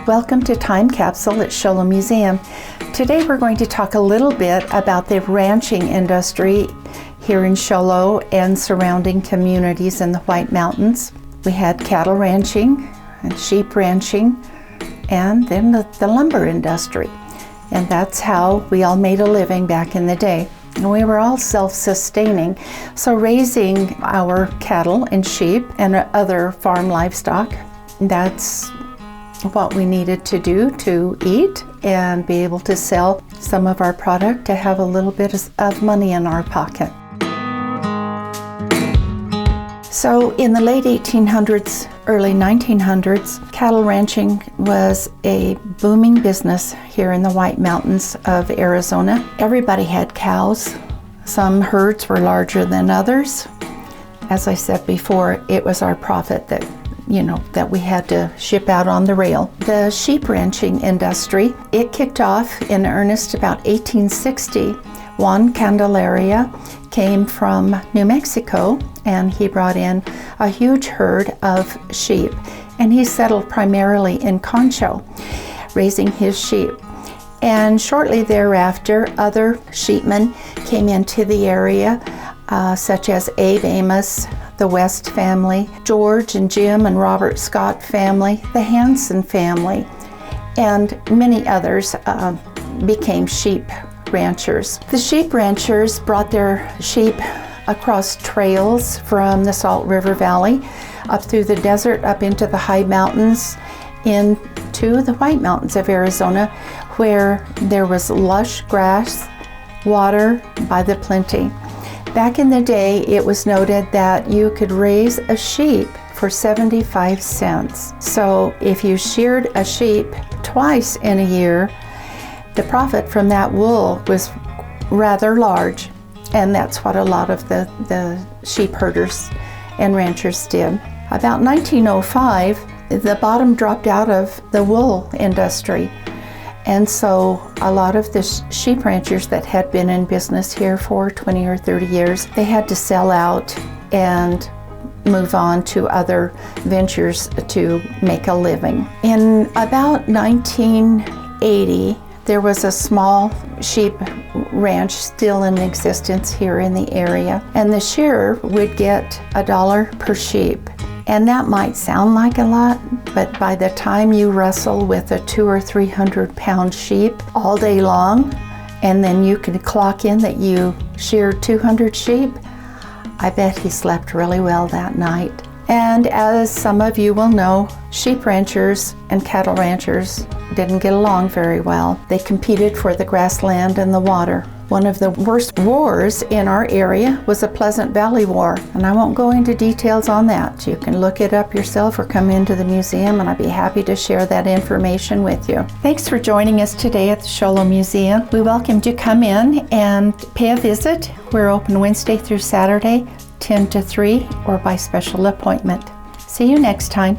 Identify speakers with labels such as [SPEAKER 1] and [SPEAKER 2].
[SPEAKER 1] welcome to Time Capsule at Show Museum. Today we're going to talk a little bit about the ranching industry here in Show and surrounding communities in the White Mountains. We had cattle ranching and sheep ranching and then the lumber industry. And that's how we all made a living back in the day. And we were all self-sustaining, so raising our cattle and sheep and other farm livestock, that's what we needed to do to eat and be able to sell some of our product to have a little bit of money in our pocket. So in the late 1800s, early 1900s, cattle ranching was a booming business here in the White Mountains of Arizona. Everybody had cows. Some herds were larger than others. As I said before, it was our profit that we had to ship out on the rail. The sheep ranching industry, it kicked off in earnest about 1860. Juan Candelaria came from New Mexico and he brought in a huge herd of sheep, and he settled primarily in Concho, raising his sheep. And shortly thereafter, other sheepmen came into the area, such as Abe Amos, the West family, George and Jim and Robert Scott family, the Hanson family, and many others became sheep ranchers. The sheep ranchers brought their sheep across trails from the Salt River Valley, up through the desert, up into the high mountains, into the White Mountains of Arizona, where there was lush grass, water by the plenty. Back in the day, it was noted that you could raise a sheep for 75 cents. So if you sheared a sheep twice in a year, the profit from that wool was rather large, and that's what a lot of the sheep herders and ranchers did. About 1905, the bottom dropped out of the wool industry, and so a lot of the sheep ranchers that had been in business here for 20 or 30 years, they had to sell out and move on to other ventures to make a living. In about 1980, there was a small sheep ranch still in existence here in the area, and the shearer would get $1 per sheep. And that might sound like a lot, but by the time you wrestle with a 200 or 300 pound sheep all day long, and then you can clock in that you sheared 200 sheep, I bet he slept really well that night. And as some of you will know, sheep ranchers and cattle ranchers didn't get along very well. They competed for the grassland and the water. One of the worst wars in our area was the Pleasant Valley War, and I won't go into details on that. You can look it up yourself or come into the museum, and I'd be happy to share that information with you. Thanks for joining us today at the Show Museum. We welcome you to come in and pay a visit. We're open Wednesday through Saturday, 10 to 3, or by special appointment. See you next time.